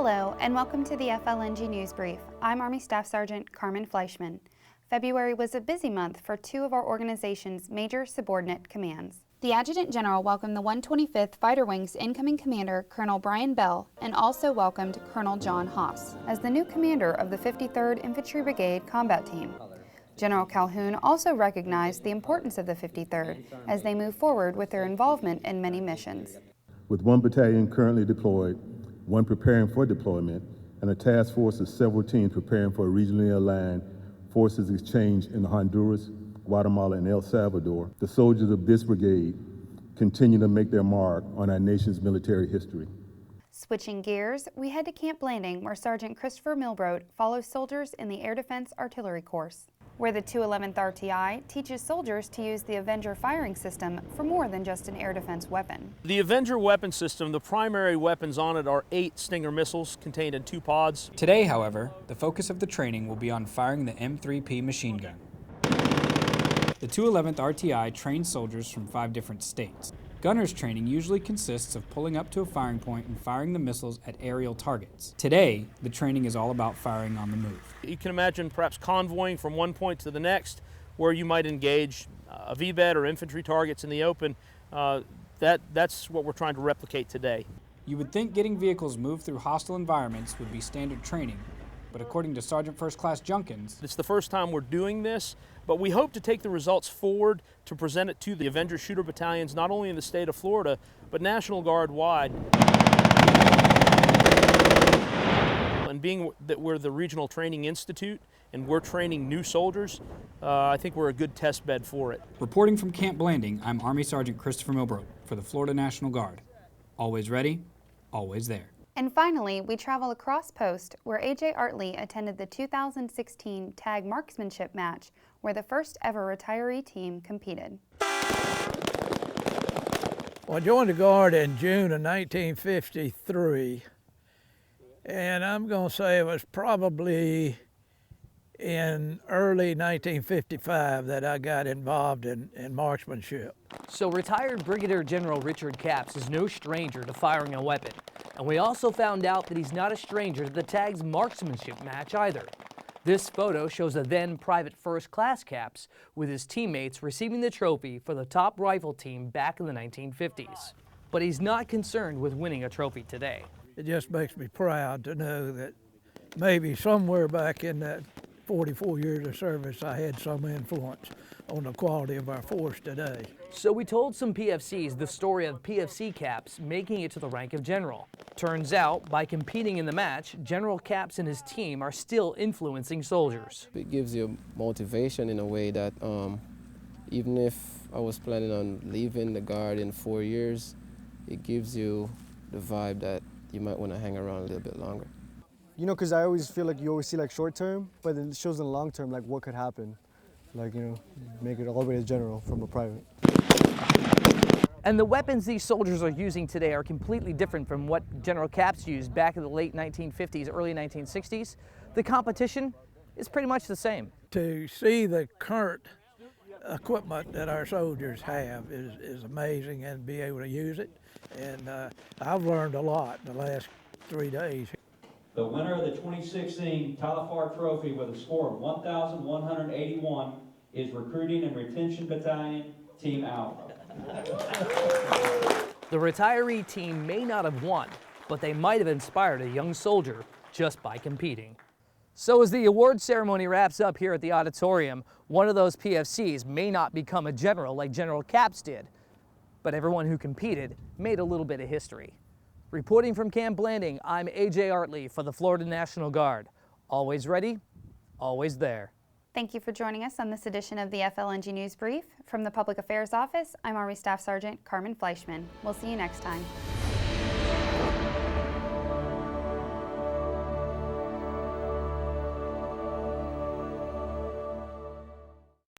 Hello, and welcome to the FLNG News Brief. I'm Army Staff Sergeant Carmen Fleischman. February was a busy month for two of our organization's major subordinate commands. The Adjutant General welcomed the 125th Fighter Wing's incoming commander, Colonel Brian Bell, and also welcomed Colonel John Haas as the new commander of the 53rd Infantry Brigade Combat Team. General Calhoun also recognized the importance of the 53rd as they move forward with their involvement in many missions. With one battalion currently deployed, one preparing for deployment, and a task force of several teams preparing for a regionally aligned forces exchange in Honduras, Guatemala, and El Salvador, the soldiers of this brigade continue to make their mark on our nation's military history. Switching gears, we head to Camp Blanding, where Sergeant Christopher Milbrodt follows soldiers in the Air Defense Artillery Course, where the 211th RTI teaches soldiers to use the Avenger firing system for more than just an air defense weapon. The Avenger weapon system, the primary weapons on it are 8 Stinger missiles contained in 2 pods. Today, however, the focus of the training will be on firing the M3P machine gun. The 211th RTI trains soldiers from 5 different states. Gunners training usually consists of pulling up to a firing point and firing the missiles at aerial targets. Today, the training is all about firing on the move. You can imagine perhaps convoying from one point to the next, where you might engage a VBED or infantry targets in the open. That's what we're trying to replicate today. You would think getting vehicles moved through hostile environments would be standard training, but according to Sergeant First Class Junkins, it's the first time we're doing this, but we hope to take the results forward to present it to the Avenger shooter battalions, not only in the state of Florida, but National Guard wide. And being that we're the Regional Training Institute and we're training new soldiers, I think we're a good test bed for it. Reporting from Camp Blanding, I'm Army Sergeant Christopher Milbrodt for the Florida National Guard. Always ready, always there. And finally, we travel across post, where A.J. Artley attended the 2016 TAG Marksmanship Match, where the first ever retiree team competed. Well, I joined the Guard in June of 1953, and I'm going to say it was probably in early 1955 that I got involved in marksmanship. So retired Brigadier General Richard Capps is no stranger to firing a weapon. And we also found out that he's not a stranger to the TAG's Marksmanship Match either. This photo shows a then Private First Class Capps with his teammates receiving the trophy for the top rifle team back in the 1950s. But he's not concerned with winning a trophy today. It just makes me proud to know that maybe somewhere back in that 44 years of service I had some influence on the quality of our force today. So we told some PFCs the story of PFC Capps making it to the rank of General. Turns out, by competing in the match, General Capps and his team are still influencing soldiers. It gives you motivation in a way that even if I was planning on leaving the Guard in 4 years, it gives you the vibe that you might want to hang around a little bit longer. You know, because I always feel like you always see like short term, but it shows in the long term like what could happen. Like, you know, make it all the way to general from a private. And the weapons these soldiers are using today are completely different from what General Capps used back in the late 1950s, early 1960s. The competition is pretty much the same. To see the current equipment that our soldiers have is amazing, and be able to use it. And I've learned a lot in the last 3 days. The winner of the 2016 Talifar Trophy with a score of 1,181 is Recruiting and Retention Battalion Team Alpha. The retiree team may not have won, but they might have inspired a young soldier just by competing. So as the award ceremony wraps up here at the auditorium, one of those PFCs may not become a general like General Capps did, but everyone who competed made a little bit of history. Reporting from Camp Blanding, I'm A.J. Artley for the Florida National Guard. Always ready, always there. Thank you for joining us on this edition of the FLNG News Brief. From the Public Affairs Office, I'm Army Staff Sergeant Carmen Fleischman. We'll see you next time.